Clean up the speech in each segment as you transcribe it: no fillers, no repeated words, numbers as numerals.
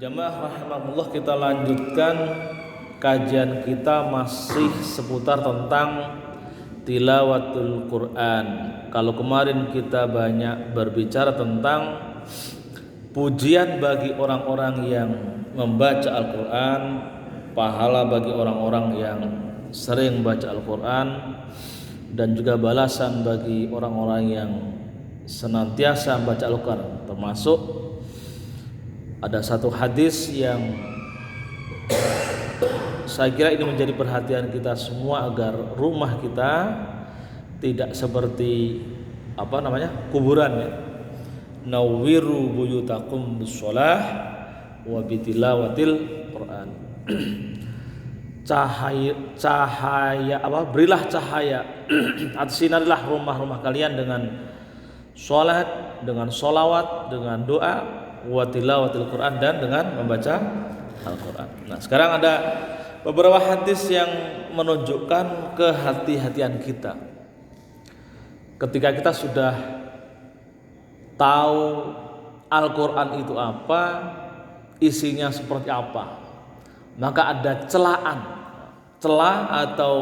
Jamaah rahimahullah, kita lanjutkan kajian kita masih seputar tentang tilawatul Quran. Kalau kemarin kita banyak berbicara tentang pujian bagi orang-orang yang membaca Al-Quran, pahala bagi orang-orang yang sering baca Al-Quran, dan juga balasan bagi orang-orang yang senantiasa membaca Al-Quran. Termasuk ada satu hadis yang saya kira ini menjadi perhatian kita semua agar rumah kita tidak seperti kuburan ya. Nawwiru buyutakum bisholah wa bitilawatil Quran. Berilah cahaya atas sinarlah rumah-rumah kalian dengan sholat, dengan sholawat, dengan doa, wa tilawatil Quran, dan dengan membaca Al-Quran. Nah, sekarang ada beberapa hadis yang menunjukkan kehati-hatian kita. Ketika kita sudah tahu Al-Quran itu apa, isinya seperti apa, maka ada celah atau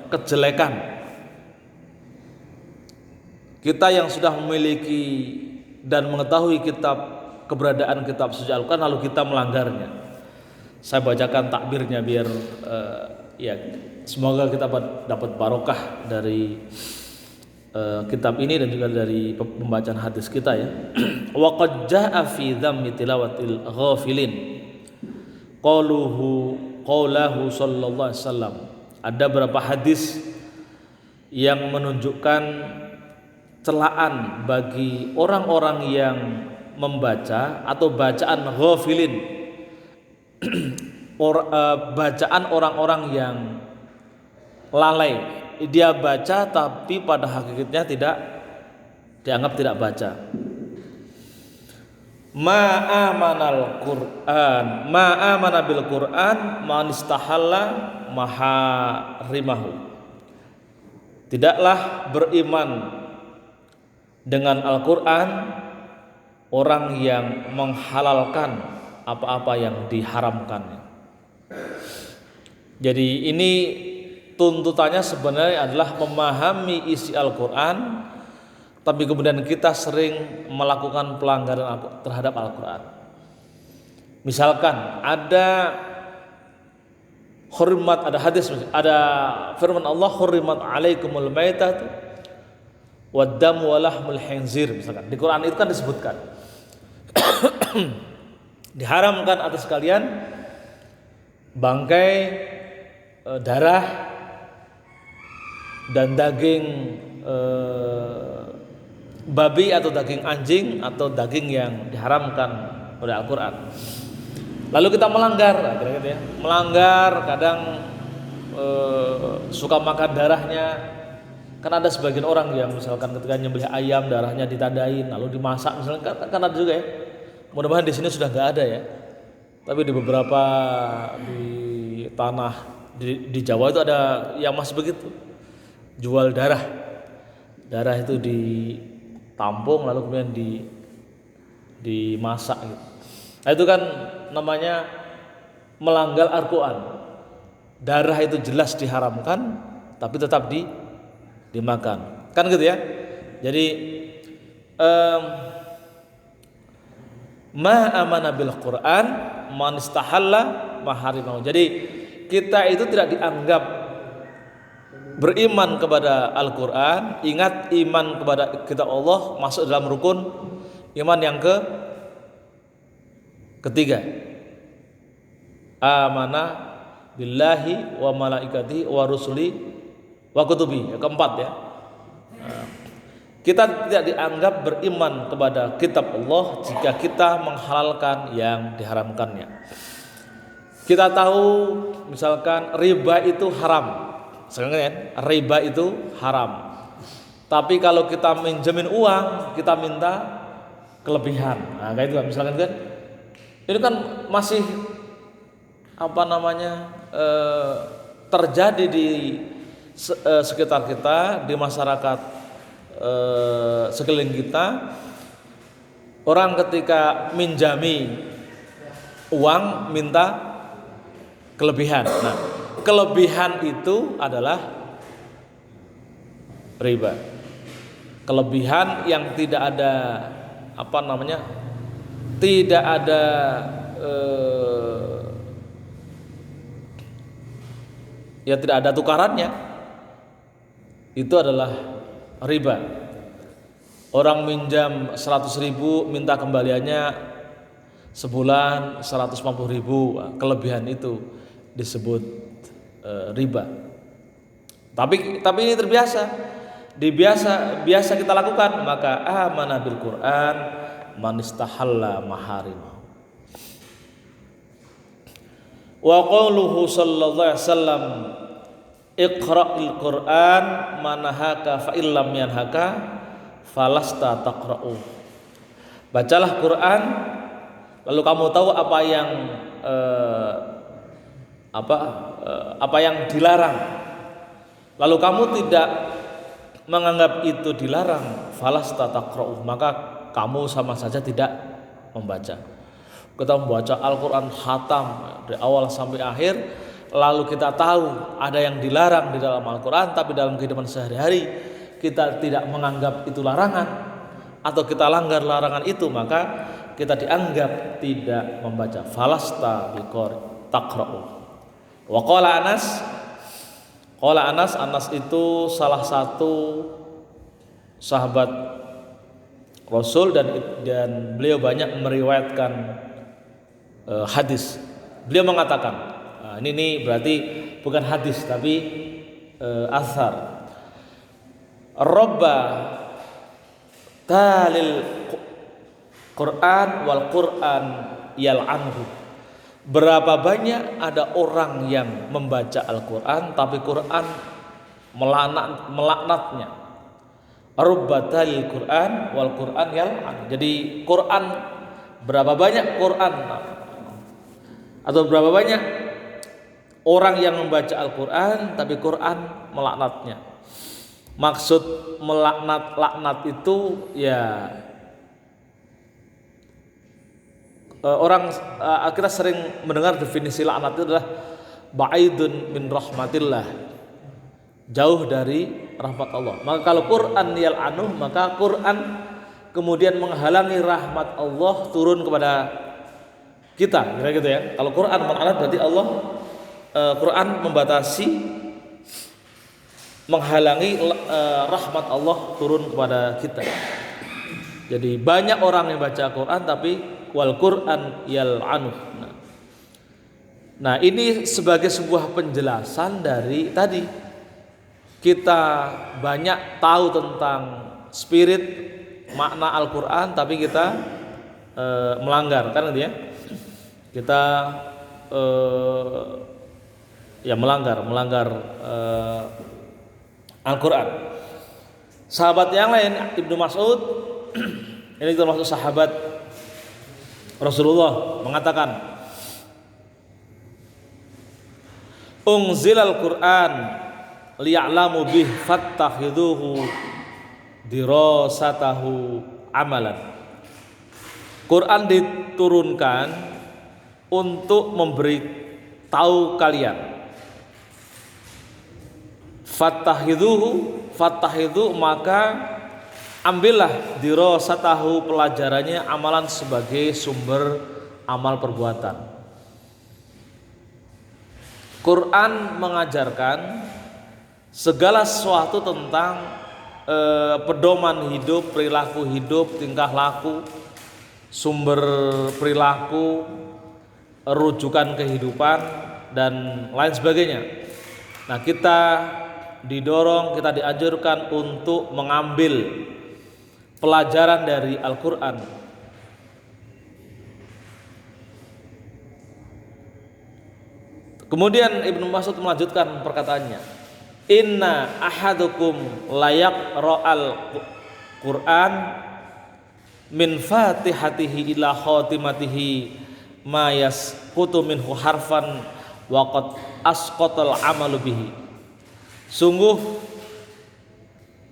kejelekan. Kita yang sudah memiliki dan mengetahui keberadaan kitab suci Al-Quran lalu kita melanggarnya. Saya bacakan takbirnya biar semoga kita dapat barokah dari kitab ini dan juga dari pembacaan hadis kita ya. Wa qad jaa'a fi dhammi tilawatil ghafilin qaulahu sallallahu alaihi wasallam. Ada beberapa hadis yang menunjukkan celaan bagi orang-orang yang membaca atau bacaan ghafilin, bacaan orang-orang yang lalai. Dia baca tapi pada hakikatnya tidak dianggap tidak baca. Ma'amana bil Quran man istahalla maharimahu. Tidaklah beriman dengan Al-Quran orang yang menghalalkan apa-apa yang diharamkan. Jadi ini tuntutannya sebenarnya adalah memahami isi Al-Quran, tapi kemudian kita sering melakukan pelanggaran terhadap Al-Quran. Misalkan ada hadis, ada firman Allah, hurrimat alaikumul maitatu waddamu walahmul khinzir. Misalkan di Quran itu kan disebutkan diharamkan atas kalian bangkai, darah, dan daging babi atau daging anjing atau daging yang diharamkan oleh Al-Quran. Lalu kita melanggar, kadang suka makan darahnya. Kan ada sebagian orang yang misalkan ketika nyembelih ayam darahnya ditadain lalu dimasak misalkan, kan ada juga ya. Mudah-mudahan di sini sudah nggak ada ya. Tapi di beberapa di tanah di Jawa itu ada yang masih begitu. Jual darah itu ditampung lalu kemudian dimasak gitu. Nah, itu kan namanya melanggar Al-Quran. Darah itu jelas diharamkan tapi tetap dimakan, kan gitu ya. Jadi ma'amana bil Quran man istahalla maharimahu. Jadi kita itu tidak dianggap beriman kepada Al-Quran. Ingat, iman kepada kitab Allah masuk dalam rukun iman yang ketiga. Amana billahi wa malaikatihi wa rusuli wa kutubi, yang keempat ya. Kita tidak dianggap beriman kepada kitab Allah jika kita menghalalkan yang diharamkannya. Kita tahu misalkan riba itu haram. Sebenarnya riba itu haram. Tapi kalau kita minjemin uang, kita minta kelebihan. Nah, kayak itu kan misalkan kan. Ini kan masih terjadi di sekitar kita, di masyarakat sekeliling kita. Orang ketika minjami uang minta kelebihan. Nah, kelebihan itu adalah riba. Kelebihan yang tidak ada tidak ada tidak ada tukarannya, itu adalah riba. Orang minjam 100.000 minta kembaliannya sebulan 150.000, kelebihan itu disebut riba. Tapi ini terbiasa, biasa kita lakukan. Maka amana bil Quran man istahalla maharim. Wa qauluhu sallallahu alaihi wasallam iqra'il Quran manahaka fa illam yanhaka falasta taqra'u. Bacalah Quran, lalu kamu tahu apa yang dilarang, lalu kamu tidak menganggap itu dilarang, falasta taqra'u, maka kamu sama saja tidak membaca. Kita membaca Al-Quran khatam dari awal sampai akhir, lalu kita tahu ada yang dilarang di dalam Al-Quran, tapi dalam kehidupan sehari-hari kita tidak menganggap itu larangan, atau kita langgar larangan itu, maka kita dianggap tidak membaca. Falasta biqari taqra'u. Wa qala Anas itu salah satu sahabat Rasul dan beliau banyak meriwayatkan hadis. Beliau mengatakan, ini berarti bukan hadis tapi athar. Robba talil Quran wal Quran yal'anhu. Berapa banyak ada orang yang membaca Al-Quran tapi Quran melaknatnya. Robba talil Quran wal Quran yal'anhu. Jadi Quran, berapa banyak Quran atau berapa banyak orang yang membaca Al-Quran tapi Quran melaknatnya. Maksud laknat itu ya kita sering mendengar definisi laknat itu adalah ba'idun min rahmatillah, jauh dari rahmat Allah. Maka kalau Quran yal'anuh, maka Quran kemudian menghalangi rahmat Allah turun kepada kita, kira gitu ya. Kalau Quran melaknat berarti Allah Quran membatasi, menghalangi rahmat Allah turun kepada kita. Jadi banyak orang yang baca Quran tapi wal Quran yal'anuh. Nah, ini sebagai sebuah penjelasan dari tadi kita banyak tahu tentang spirit makna Al-Quran tapi kita melanggar, kan gitu ya. Kita melanggar Al-Quran. Sahabat yang lain, Ibnu Mas'ud ini termasuk sahabat Rasulullah, mengatakan unzilal Quran liya'lamu bih fattakhidhuhu dirasatahu amalan. Quran diturunkan untuk memberi tahu kalian. Fattahidhu, maka ambillah dirasatahu, pelajarannya, amalan sebagai sumber amal perbuatan. Quran mengajarkan segala sesuatu tentang pedoman hidup, perilaku hidup, tingkah laku, sumber perilaku, rujukan kehidupan dan lain sebagainya. Nah, kita didorong, kita dianjurkan untuk mengambil pelajaran dari Al-Quran. Kemudian Ibnu Mas'ud melanjutkan perkataannya, inna ahadukum layak ro'al Quran min fatihatihi ila khotimatihi ma yasqutu minhu harfan wa qad asqatal amalu bihi. Sungguh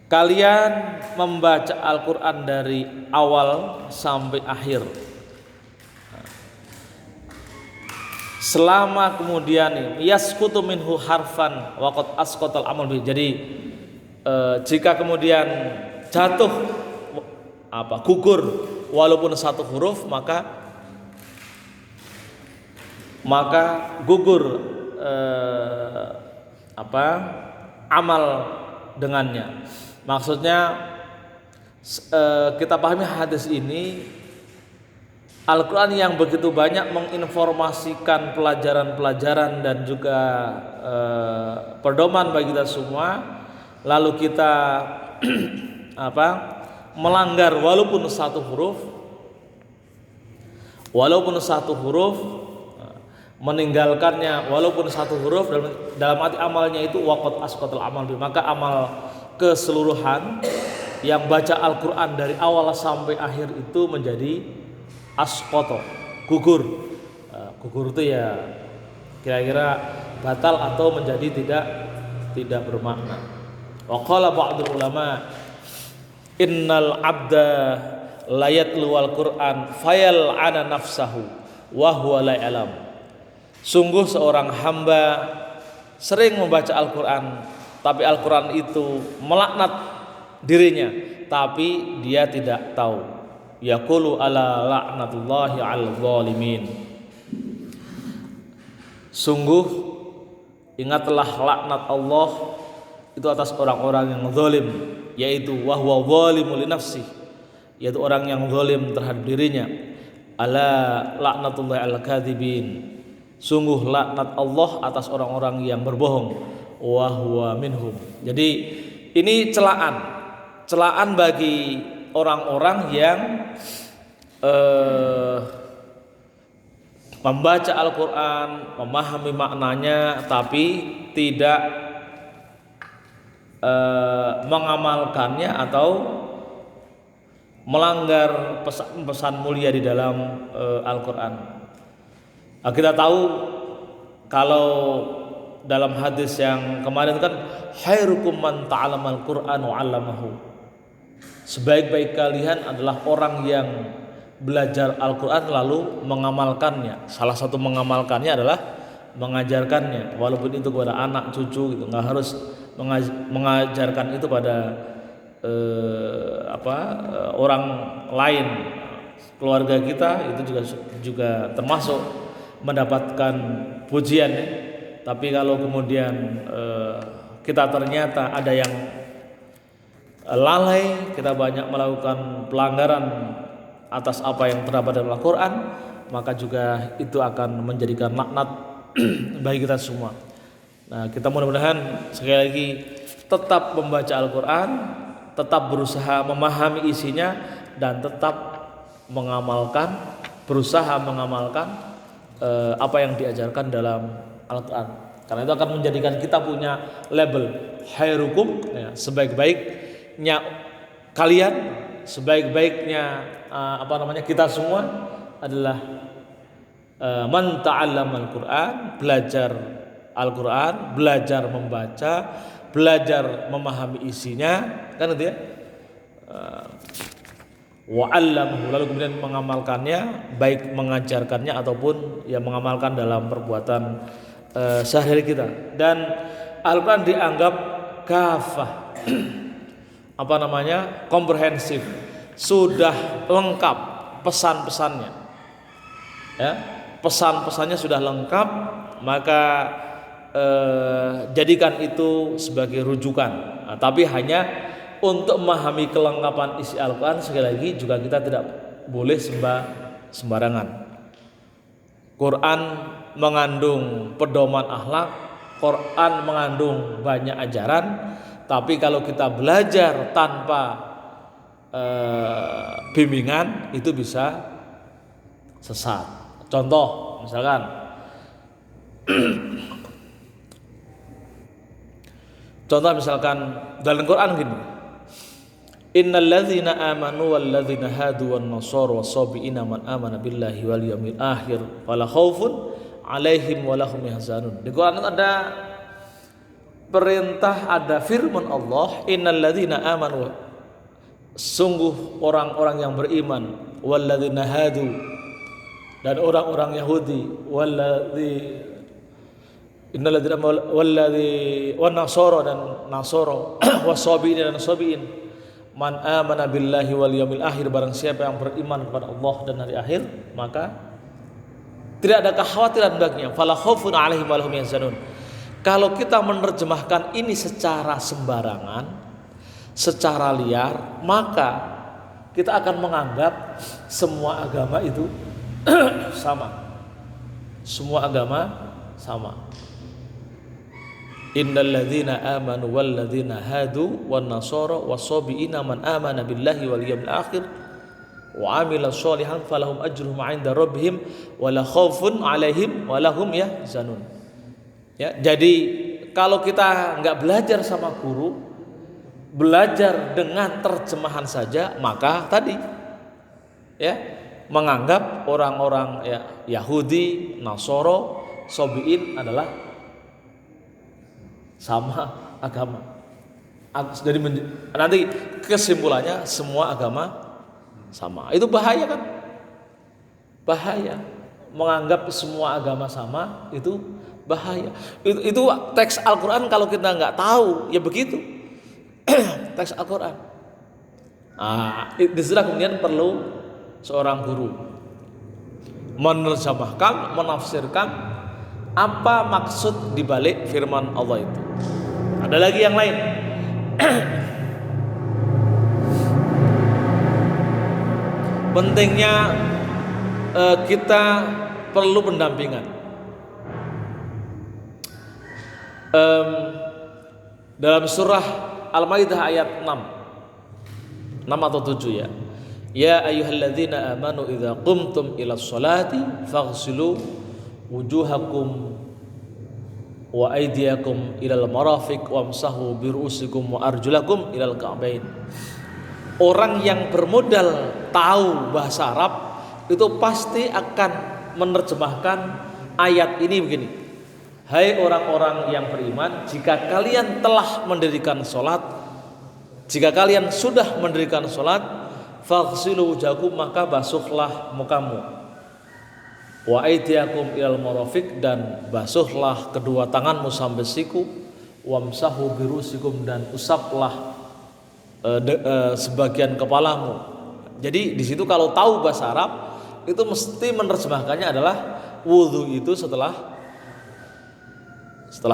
kalian membaca Al-Quran dari awal sampai akhir, selama kemudian yasqutu minhu harfan waqad asqatal amal bi. Jadi jika kemudian jatuh gugur walaupun satu huruf, maka gugur amal dengannya. Maksudnya kita pahami hadis ini, Al-Quran yang begitu banyak menginformasikan pelajaran-pelajaran dan juga pedoman bagi kita semua, lalu kita melanggar walaupun satu huruf, meninggalkannya walaupun satu huruf, dalam arti amalnya itu waqad asqatal amal bi, maka amal keseluruhan yang baca Al-Quran dari awal sampai akhir itu menjadi asqata, gugur. Gugur itu ya kira-kira batal atau menjadi tidak bermakna. Wa qala ba'dul ulama innal abda la yatlu al-Qur'an fayal'ana nafsahu wa huwa la ya'lam. Sungguh seorang hamba sering membaca Al-Quran, tapi Al-Quran itu melaknat dirinya, tapi dia tidak tahu. Yaqulu ala la'natullahi 'alal zalimin. Sungguh ingatlah laknat Allah itu atas orang-orang yang zalim, yaitu wa huwa zalimu li nafsi, yaitu orang yang zalim terhadap dirinya. Ala la'natullahi 'alal kadzibin. Sungguh laknat Allah atas orang-orang yang berbohong. Wa huwa minhum. Jadi ini celaan bagi orang-orang yang membaca Al-Quran, memahami maknanya, tapi tidak mengamalkannya atau melanggar pesan-pesan mulia di dalam Al-Quran. Nah, kita tahu kalau dalam hadis yang kemarin kan, khairukum man ta'allamal Qur'an wa 'allamahu. Sebaik-baik kalian adalah orang yang belajar Al-Quran lalu mengamalkannya. Salah satu mengamalkannya adalah mengajarkannya, walaupun itu kepada anak cucu gitu. Nggak harus mengajarkan itu pada orang lain, keluarga kita itu juga termasuk mendapatkan pujian ya. Tapi kalau kemudian kita ternyata ada yang lalai, kita banyak melakukan pelanggaran atas apa yang terdapat dalam Al-Quran, maka juga itu akan menjadikan laknat bagi kita semua. Nah, kita mudah-mudahan sekali lagi tetap membaca Al-Quran, tetap berusaha memahami isinya, dan tetap berusaha mengamalkan apa yang diajarkan dalam Al-Quran. Karena itu akan menjadikan kita punya label khairukum, ya, sebaik-baiknya kalian, sebaik-baiknya kita semua adalah man ta'allamal Qur'an, belajar Al-Quran, belajar membaca, belajar memahami isinya, kan itu ya. Wa 'allamahu, lalu kemudian mengamalkannya, baik mengajarkannya ataupun ya mengamalkan dalam perbuatan sehari-hari kita. Dan Al-Quran dianggap kafah, komprehensif, sudah lengkap pesan-pesannya, ya, pesan-pesannya sudah lengkap, maka jadikan itu sebagai rujukan. Nah, tapi hanya untuk memahami kelengkapan isi Al-Quran, sekali lagi juga kita tidak boleh sembarangan. Quran mengandung pedoman akhlak, Quran mengandung banyak ajaran, tapi kalau kita belajar tanpa bimbingan itu bisa sesat. Contoh misalkan dalam Quran gini, innal ladzina amanu wal ladzina hadu wan nasara wasabiina man amana billahi wal yaumil akhir fala khaufun alaihim walahum yahzanun. Di Quran ada perintah, ada firman Allah, innal ladzina amanu, sungguh orang-orang yang beriman, wal ladzina hadu, dan orang-orang Yahudi, innalladzina wan nasara dan nasara wasabiin dan sabiin, man amana billahi wal yaumil akhir, barang siapa yang beriman kepada Allah dan hari akhir, maka tidak ada kekhawatiran baginya, fala khaufun 'alaihim wa lahum yahzanun. Kalau kita menerjemahkan ini secara sembarangan, secara liar, maka kita akan menganggap semua agama itu sama. Semua agama sama. Innal ladzina amanu wal ladzina hadu wan nasara wasabiina man amana billahi wal yawmil akhir wa amila sholihan falahum ajruhum 'inda rabbihim wala khaufun 'alaihim walahum yahzanun. Ya, jadi kalau kita nggak belajar sama guru, belajar dengan terjemahan saja, maka tadi ya menganggap orang-orang ya Yahudi, Nasoro, Sobiin adalah sama agama. Jadi nanti kesimpulannya semua agama sama. Itu bahaya kan? Bahaya. Menganggap semua agama sama itu bahaya. Itu teks Al-Quran, kalau kita nggak tahu ya begitu. Teks Al-Quran. Disitulah kemudian perlu seorang guru menerjemahkan, menafsirkan apa maksud dibalik firman Allah itu. Ada lagi yang lain. Pentingnya kita perlu pendampingan. Dalam surah Al-Maidah ayat 6 atau 7 ya. Ya ayyuhalladzina amanu idza qumtum ilas sholati faghsilu wujuhakum wa aydiyakum ilal marafiq wamsahu birusikum wa arjulakum ilal ka'bain. Orang yang bermodal tahu bahasa Arab itu pasti akan menerjemahkan ayat ini begini. Hai orang-orang yang beriman, jika kalian telah mendirikan sholat, jika kalian sudah mendirikan sholat, faghsilu wujuhakum, maka basuhlah mukamu, wa aydiyakum ilal marafiq, dan basuhlah kedua tanganmu sampai siku, wamsahu birusikum, dan usaplah sebagian kepalamu. Jadi di situ kalau tahu bahasa Arab itu mesti menerjemahkannya adalah wudhu itu setelah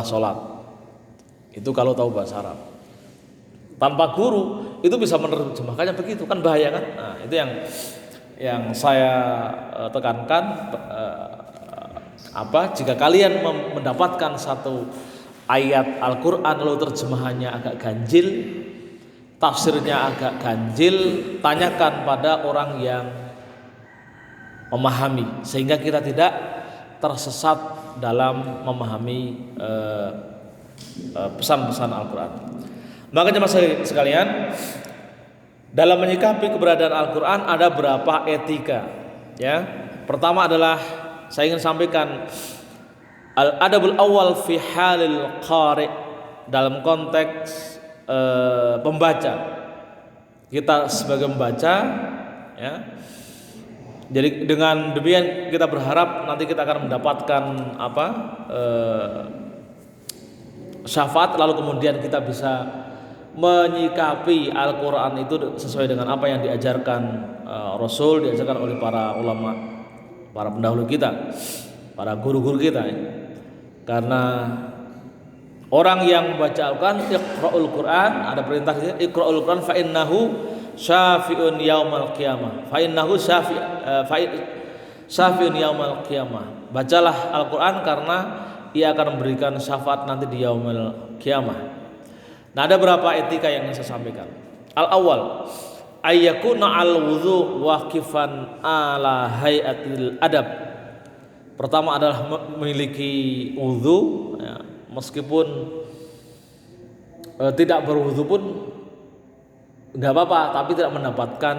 sholat. Itu kalau tahu bahasa Arab. Tanpa guru itu bisa menerjemahkannya begitu, kan bahaya kan? Nah, itu yang saya tekankan. Jika kalian mendapatkan satu ayat Al-Quran lalu terjemahannya agak ganjil, tafsirnya agak ganjil, tanyakan pada orang yang memahami, sehingga kita tidak tersesat dalam memahami pesan-pesan Al-Quran. Makanya mas sekalian, dalam menyikapi keberadaan Al-Quran ada beberapa etika. Ya, pertama adalah saya ingin sampaikan al-adabul awal fi halil qari, dalam konteks pembaca. Kita sebagai pembaca, ya. Jadi dengan demikian kita berharap nanti kita akan mendapatkan syafaat, lalu kemudian kita bisa menyikapi Al-Quran itu sesuai dengan apa yang diajarkan Rasul, diajarkan oleh para ulama, para pendahulu kita, para guru-guru kita. Karena orang yang membaca Al-Quran, iqra'ul Quran, ada perintah iqra'ul Quran fa innahu syafi'un yaumal qiyamah. Fa innahu syafi'un yaumal qiyamah. Bacalah Al-Quran karena ia akan memberikan syafaat nanti di yaumul qiyamah. Nah, ada beberapa etika yang ingin saya sampaikan. Al-awwal, ayyakuna al-wudhu waqifan ala hayatil adab. Pertama adalah memiliki wudhu, ya, meskipun tidak berwudhu pun nggak apa-apa, tapi tidak mendapatkan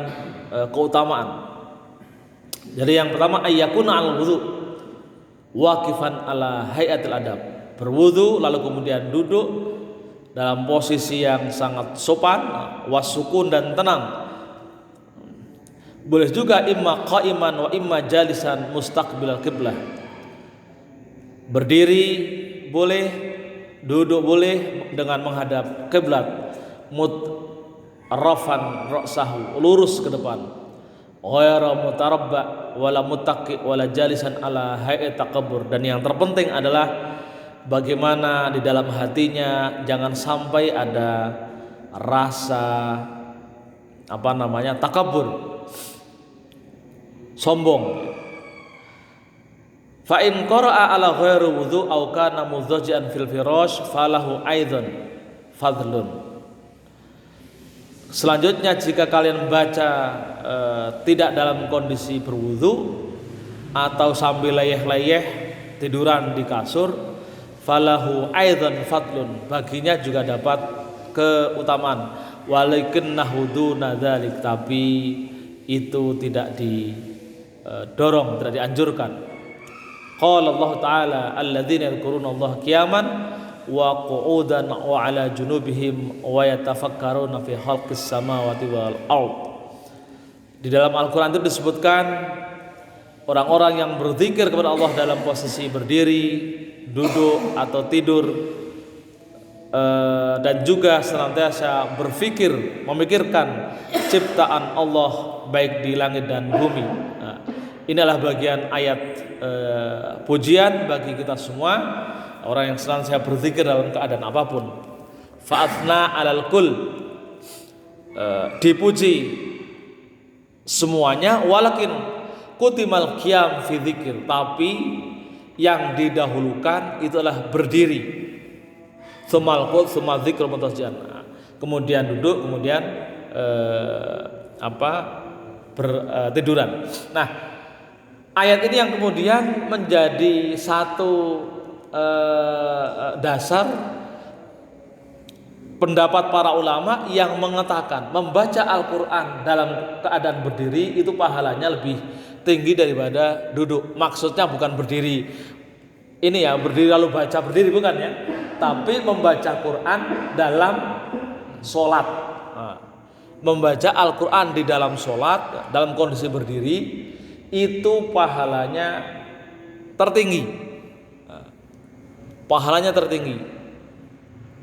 keutamaan. Jadi yang pertama, ayyakuna al-wudhu waqifan ala hayatil adab, berwudhu lalu kemudian duduk dalam posisi yang sangat sopan, wasukun dan tenang. Boleh juga imma qa'iman wa imma jalisan mustaqbilal qiblah. Berdiri boleh, duduk boleh dengan menghadap kiblat. Mutrafan ra'sahu, lurus ke depan. Ghairu mutarabba wala muttaqi wala jalisan ala hay'at takabbur. Dan yang terpenting adalah bagaimana di dalam hatinya jangan sampai ada rasa takabur, sombong. Fa in qara'a ala ghairi wudhu aw kana mudhajian fil firash falahu aidan fadlun. Selanjutnya jika kalian baca tidak dalam kondisi berwudu atau sambil leyeh-leyeh tiduran di kasur, falahu aidan fadlun, baginya juga dapat keutamaan. Walakinnahu duna dzalik, tapi itu tidak didorong, tidak dianjurkan. Qala Allah Ta'ala alladzina yadhkuruna Allah qiyaman wa qu'udan wa 'ala junubihim wa yatafakkaruna fi khalqis samawati wal ardh. Di dalam Al-Qur'an itu disebutkan orang-orang yang berzikir kepada Allah dalam posisi berdiri, duduk atau tidur, dan juga senantiasa berpikir, memikirkan ciptaan Allah baik di langit dan bumi. Nah, inilah bagian ayat pujian bagi kita semua, orang yang senantiasa berzikir dalam keadaan apapun. Fa'athna 'alal kul, dipuji semuanya. Walakin kutimal qiyam fi dzikir, tapi yang didahulukan itu adalah berdiri. Tsumal qul tsumma dzikru mutasjan. Kemudian duduk, kemudian tiduran. Nah, ayat ini yang kemudian menjadi satu dasar pendapat para ulama yang mengatakan membaca Al-Quran dalam keadaan berdiri itu pahalanya lebih tinggi daripada duduk. Maksudnya bukan berdiri ini ya, berdiri lalu baca berdiri, bukan ya, tapi membaca Quran dalam sholat. Nah, membaca Al-Quran di dalam sholat dalam kondisi berdiri itu pahalanya tertinggi. Nah, pahalanya tertinggi.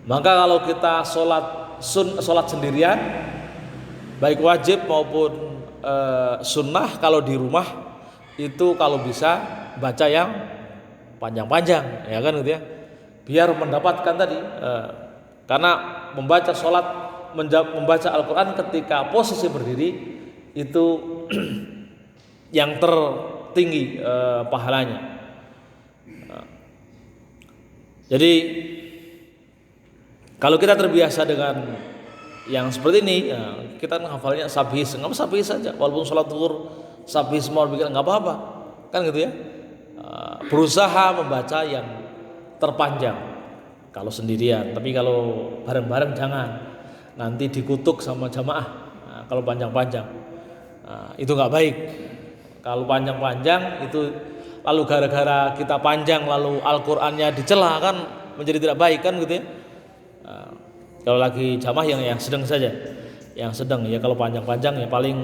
Maka kalau kita sholat sendirian, baik wajib maupun sunnah, kalau di rumah itu kalau bisa baca yang panjang-panjang, ya kan gitu ya, biar mendapatkan tadi, karena membaca Al-Quran ketika posisi berdiri itu yang tertinggi pahalanya. Jadi kalau kita terbiasa dengan yang seperti ini, ya, kita hafalnya sabihis, nggak apa sabihis saja, walaupun sholat zuhur sabihis mau bikin nggak apa-apa, kan gitu ya. Berusaha membaca yang terpanjang kalau sendirian, tapi kalau bareng-bareng jangan, nanti dikutuk sama jamaah. Nah, kalau panjang-panjang, itu nggak baik. Kalau panjang-panjang itu lalu gara-gara kita panjang lalu Al-Qur'annya dicela, kan menjadi tidak baik, kan gitu ya. Kalau lagi jamaah yang sedang saja, yang sedang ya, kalau panjang-panjang ya paling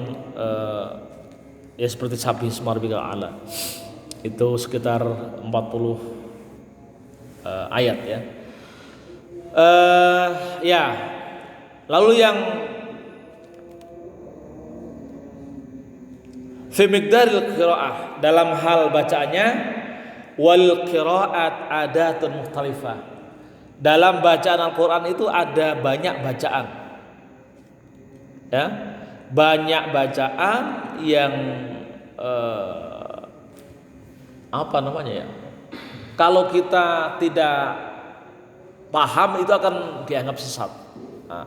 ya seperti sabih smarbika ala itu sekitar 40 ayat ya. Ya, lalu yang fi miqdaril qiraah, dalam hal bacaannya, wal qiraat adatun mukhtalifah. Dalam bacaan Al-Quran itu ada banyak bacaan, ya, banyak bacaan yang kalau kita tidak paham itu akan dianggap sesat. Nah,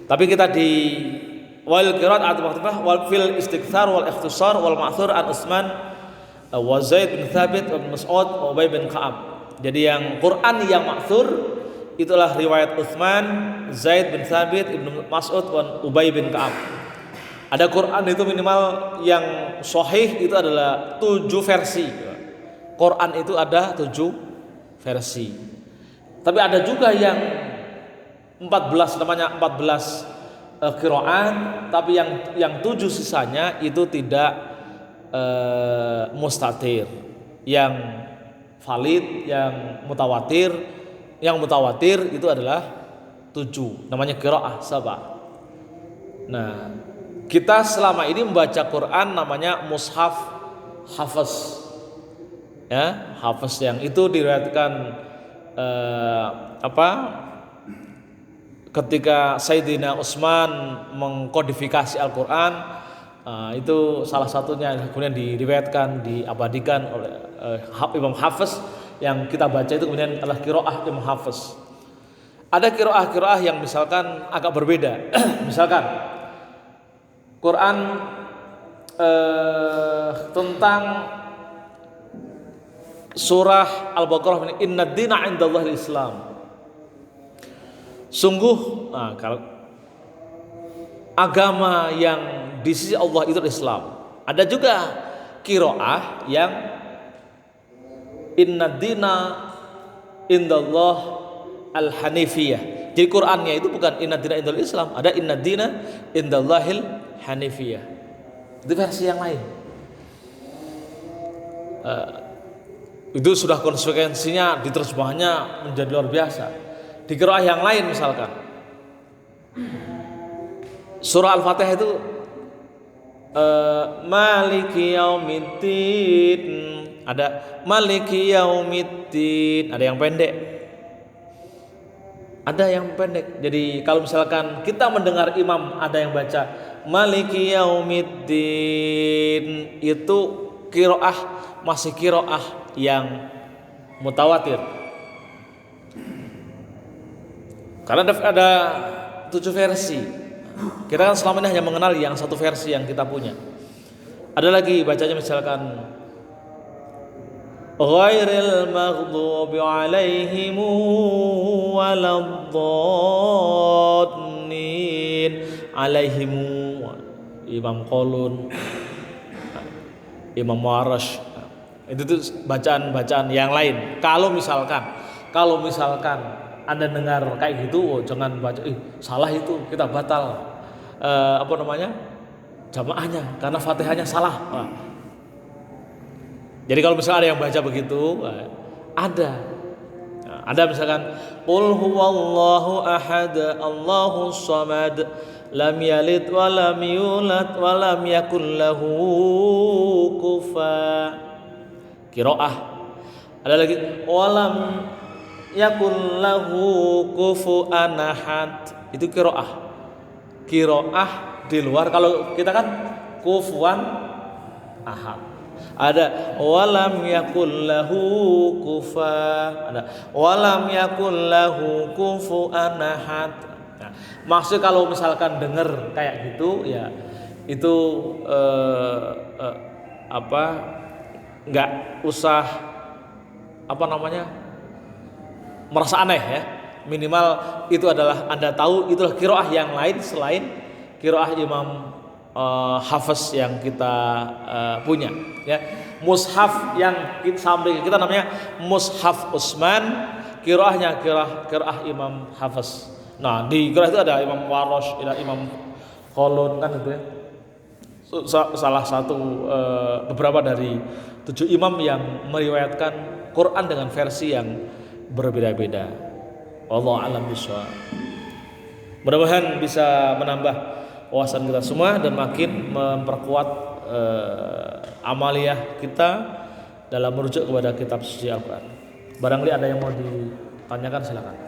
tapi kita di wal qiraat at-mukhtalifah wal fil istikthar wal ikhtisar wal ma'thur an Utsman wa Zaid bin Thabit wa Mas'ud wa Ubay bin Ka'ab. Jadi yang Quran yang ma'thur itulah riwayat Utsman, Zaid bin Thabit, Ibnu Mas'ud dan Ubay bin Ka'ab. Ada Quran itu minimal yang sahih itu adalah 7 versi. Quran itu ada 7 versi. Tapi ada juga yang 14, namanya 14 qiraat, tapi yang 7 sisanya itu tidak mustatir. Yang valid, yang mutawatir itu adalah 7, namanya qiraah sab'ah. Nah, kita selama ini membaca Quran namanya mushaf hafaz, ya, hafaz yang itu diriwayatkan ketika Sayyidina Utsman mengkodifikasi Al-Quran, itu salah satunya kemudian diriwayatkan, diabadikan oleh Imam Hafiz. Yang kita baca itu kemudian adalah qiraah Imam Hafiz. Ada qiraah yang misalkan agak berbeda. Misalkan Quran tentang surah Al-Baqarah, Inna dina indallahil Islam. Sungguh, kalau agama yang di sisi Allah itu Islam. Ada juga qiraah yang Inna dina indallah al-hanifiyah. Jadi Qur'annya itu bukan Inna dina indallahil Islam, ada Inna dina indallahil hanifiyah. Itu versi yang lain. Itu sudah konsekuensinya diterjemahnya menjadi luar biasa. Di qiraah yang lain misalkan surah Al-Fatihah itu Maliki yaumiddin, ada Maliki yaumiddin, ada yang pendek, ada yang pendek. Jadi kalau misalkan kita mendengar imam ada yang baca Maliki yaumiddin, itu qiraah masih qiraah yang mutawatir. Karena ada 7 versi. Kita kan selama ini hanya mengenal yang 1 versi yang kita punya. Ada lagi bacanya misalkan ghairil maghdubi alaihim waladdallin, alaihim Imam Qalun, Imam Warash. Itu tuh bacaan-bacaan yang lain. Kalau misalkan Anda dengar kayak gitu, jangan baca salah, itu kita batal jamaahnya karena Fatihahnya salah. Jadi kalau misalnya ada yang baca begitu, ada misalkan qul huwallahu ahad Allahus samad lam yalid wa lam yulad wa lam yakul lahu kufuwan, qiraah. Ada lagi walam yakul lahu kufuwan ahad, itu qiraah di luar. Kalau kita kan kufuwan ahad. Ada walam yakul lahu kufuwan, ada walam yakul lahu kufuwan ahad. Nah, maksud kalau misalkan dengar kayak gitu, ya itu nggak usah merasa aneh ya. Minimal itu adalah Anda tahu itulah qiraah yang lain selain qiraah Imam Hafiz yang kita punya ya. Mushaf yang sampai kita namanya Mushaf Utsman, qiraahnya qiraah Imam Hafiz. Nah, di qiraah itu ada Imam Warash, ada Imam Qalun kan itu ya. Salah satu beberapa dari 7 imam yang meriwayatkan Quran dengan versi yang berbeda-beda. Wallahu a'lam bishawab. Mudah-mudahan bisa menambah wawasan kita semua dan makin memperkuat amaliyah kita dalam merujuk kepada kitab suci Al-Quran. Barangkali ada yang mau ditanyakan, silakan.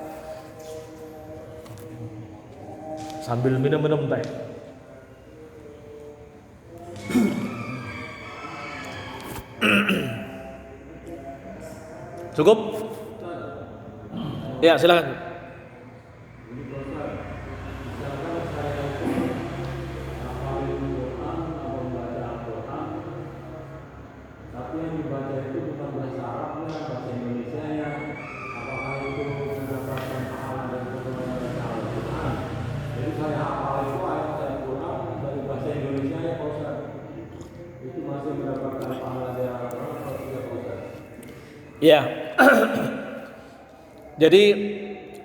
Sambil minum-minum teh. Cukup? Ya, silakan. Ya. Jadi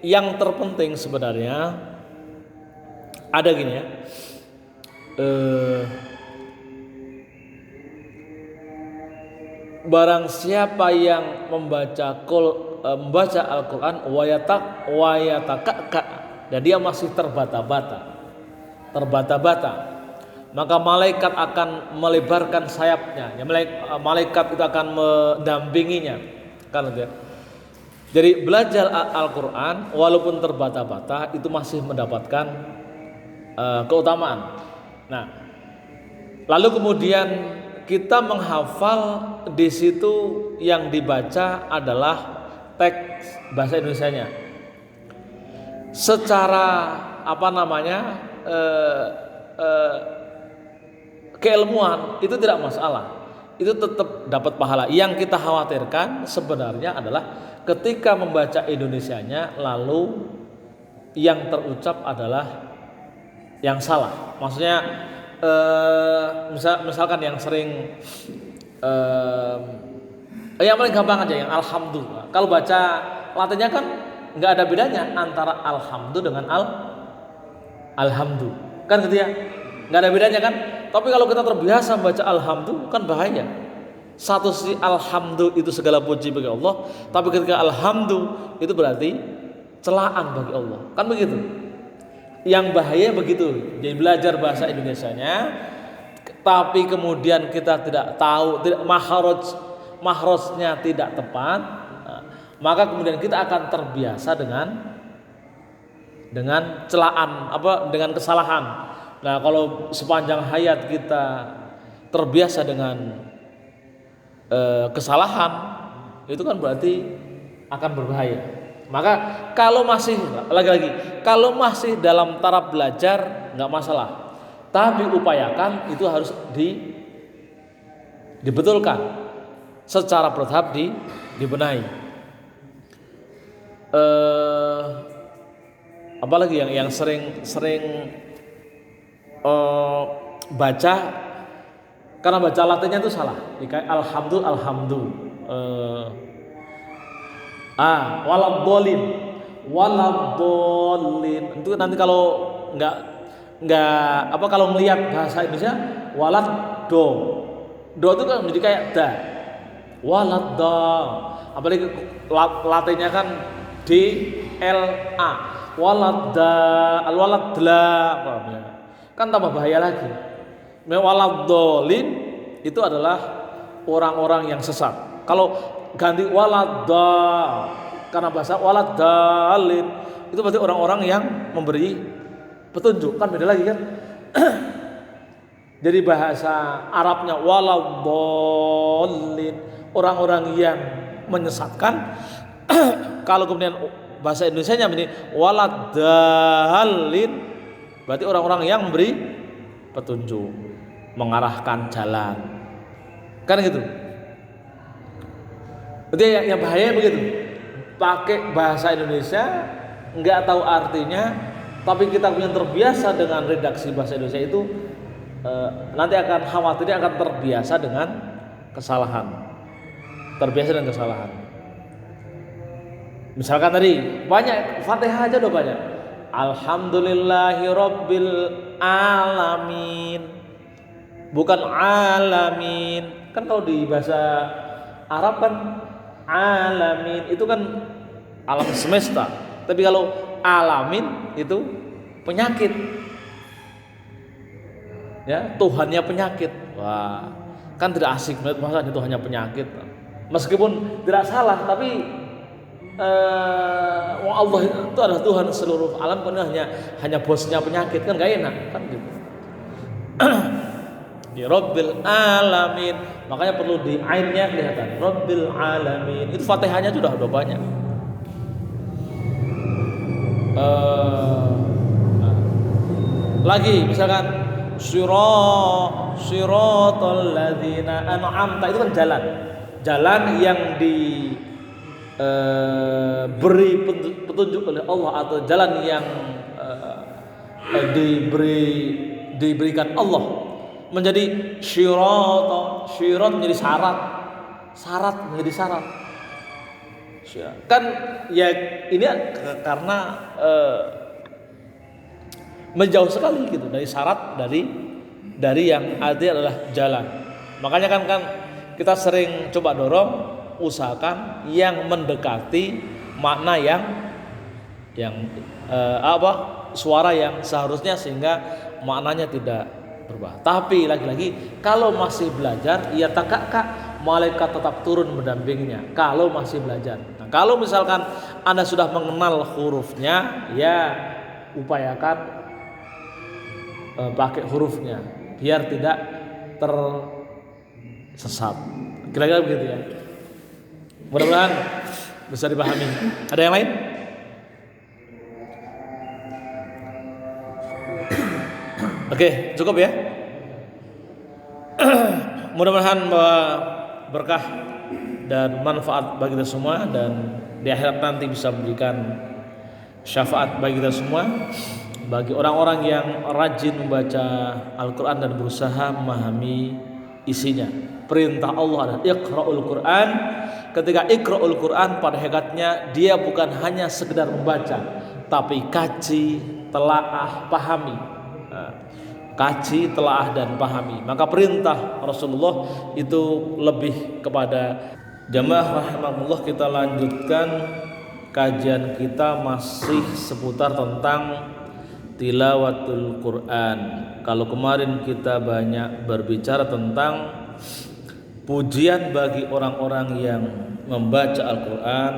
yang terpenting sebenarnya ada gini ya. Barang siapa yang membaca Al-Quran wayataka, dan dia masih terbata-bata, maka malaikat akan melebarkan sayapnya. Ya, malaikat itu akan mendampinginya. Kan gitu ya. Jadi belajar Al-Quran walaupun terbata-bata itu masih mendapatkan keutamaan. Nah, lalu kemudian kita menghafal, di situ yang dibaca adalah teks bahasa Indonesianya. Secara keilmuan itu tidak masalah, itu tetap dapat pahala. Yang kita khawatirkan sebenarnya adalah ketika membaca Indonesianya lalu yang terucap adalah yang salah. Maksudnya misalkan yang sering yang paling gampang aja yang alhamdulillah. Kalau baca Latinnya kan nggak ada bedanya antara alhamdulillah dengan alhamdulillah, kan gitu ya, nggak ada bedanya kan. Tapi kalau kita terbiasa baca alhamdulillah kan bahaya. Satu sisi alhamdulillah itu segala puji bagi Allah, tapi ketika alhamdulillah itu berarti celaan bagi Allah, kan begitu. Yang bahaya begitu. Jadi belajar bahasa Indonesianya, tapi kemudian kita tidak tahu, tidak mahrojnya tidak tepat, maka kemudian kita akan terbiasa dengan celaan, dengan kesalahan. Nah, kalau sepanjang hayat kita terbiasa dengan kesalahan, itu kan berarti akan berbahaya. Maka kalau masih kalau masih dalam taraf belajar nggak masalah, tapi upayakan itu harus dibetulkan secara bertahap, dibenahi. Apalagi yang sering baca, karena baca Latinnya itu salah. Kayak alhamdulillah. Waladhdallin. Itu nanti kalau nggak kalau melihat bahasa Indonesia do itu kan menjadi kayak da. Waladhdall. Apalagi Latinnya kan DLA. Waladhdla. Kan tambah bahaya lagi. Waladhdallin itu adalah orang-orang yang sesat. Kalau ganti karena bahasa waladdallin itu berarti orang-orang yang memberi petunjuk, kan beda lagi kan. Jadi bahasa Arabnya waladdallin, orang-orang yang menyesatkan. Kalau kemudian bahasa Indonesianya ini waladdallin, berarti orang-orang yang memberi petunjuk, mengarahkan jalan, kan gitu. Jadi yang bahaya begitu, pakai bahasa Indonesia nggak tahu artinya, tapi kita punya terbiasa dengan redaksi bahasa Indonesia itu, nanti akan khawatirnya akan terbiasa dengan kesalahan. Misalkan tadi banyak Fatihah aja udah banyak. Alhamdulillahirabbil alamin, bukan alamin. Kan kalau di bahasa Arab kan alamin itu kan alam semesta, tapi kalau alamin itu penyakit, ya Tuhannya penyakit. Wah, kan tidak asik banget masa Tuhannya penyakit. Meskipun tidak salah, tapi Allah itu adalah Tuhan seluruh alam, kan hanya bosnya penyakit, kan gak enak kan gitu. Di Rabbil Alamin, makanya perlu di ainnya kelihatan Rabbil Alamin. Itu Fatihahnya sudah banyak. Lagi misalkan Siratal ladzina an'amta, itu kan jalan yang beri petunjuk oleh Allah, atau jalan yang diberikan Allah, menjadi syirat menjadi syarat menjadi syarat. Kan ya ini karena menjauh sekali gitu dari syarat, dari yang arti adalah jalan. Makanya kan kita sering coba dorong, usahakan yang mendekati makna yang suara yang seharusnya, sehingga maknanya tidak berubah. Tapi lagi-lagi kalau masih belajar, ya kak malaikat tetap turun mendampinginya kalau masih belajar. Nah, kalau misalkan Anda sudah mengenal hurufnya, ya upayakan pakai hurufnya biar tidak tersesat. Kira-kira begitu ya. Mudah-mudahan bisa dipahami. Ada yang lain? Oke, cukup ya. Mudah-mudahan berkah dan manfaat bagi kita semua, dan di akhirat nanti bisa memberikan syafaat bagi kita semua, bagi orang-orang yang rajin membaca Al-Quran dan berusaha memahami isinya. Perintah Allah adalah Iqra'ul Quran. Ketika Iqra'ul Quran, pada hakikatnya dia bukan hanya sekedar membaca, tapi kaji, telaah, pahami. Kaji, telaah dan pahami. Maka perintah Rasulullah itu lebih kepada jamaah rahimahullah. Kita lanjutkan kajian kita masih seputar tentang tilawatul Quran. Kalau kemarin kita banyak berbicara tentang pujian bagi orang-orang yang membaca Al-Quran,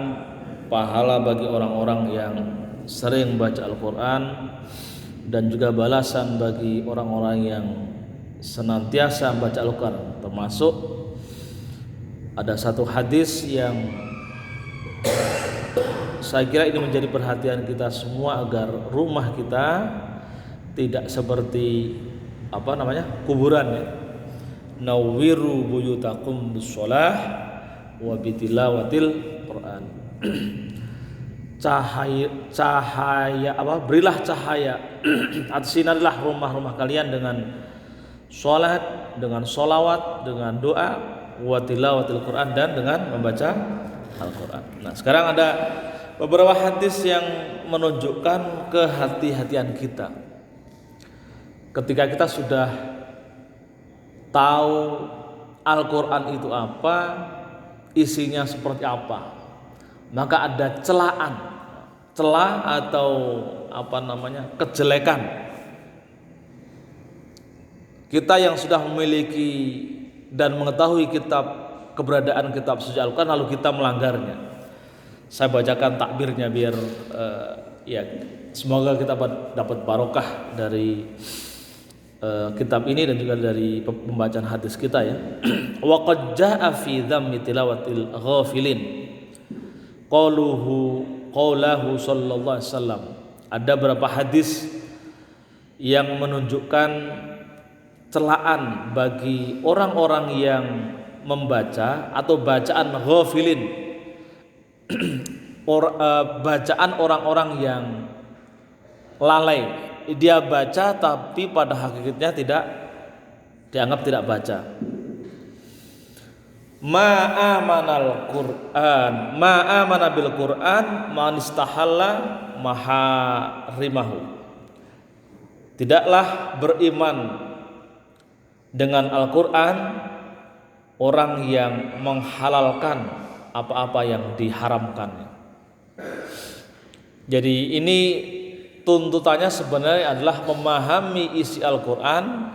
pahala bagi orang-orang yang sering baca Al-Quran, dan juga balasan bagi orang-orang yang senantiasa membaca Al-Quran. Termasuk ada satu hadis yang saya kira ini menjadi perhatian kita semua, agar rumah kita tidak seperti kuburan ya. Nawwiru buyutakum bis-shalah wa bitilawatil Quran. Berilah cahaya atas sinarlah rumah-rumah kalian dengan sholat, dengan sholawat, dengan doa, wa tilawatil Quran, dan dengan membaca Al-Quran. Nah, sekarang ada beberapa hadis yang menunjukkan kehati-hatian kita. Ketika kita sudah tahu Al-Quran itu apa, isinya seperti apa, maka ada celah atau kejelekan. Kita yang sudah memiliki dan mengetahui keberadaan kitab suci Al-Quran, lalu kita melanggarnya. Saya bacakan takbirnya biar semoga kita dapat barokah dari kitab ini dan juga dari pembacaan hadis kita ya. Wa qad jaa'a fi dhammi tilawatil ghafilin qaulahu sallallahu alaihi wasallam. Ada beberapa hadis yang menunjukkan celaan bagi orang-orang yang membaca atau bacaan ghafilin, bacaan orang-orang yang lalai. Dia baca tapi pada hakikatnya tidak dianggap tidak baca. Ma'amana bil Quran man istahalla maharimahu. Tidaklah beriman dengan Al-Quran orang yang menghalalkan apa-apa yang diharamkan. Jadi ini tuntutannya sebenarnya adalah memahami isi Al-Quran,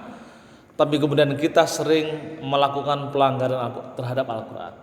tapi kemudian kita sering melakukan pelanggaran terhadap Al-Quran.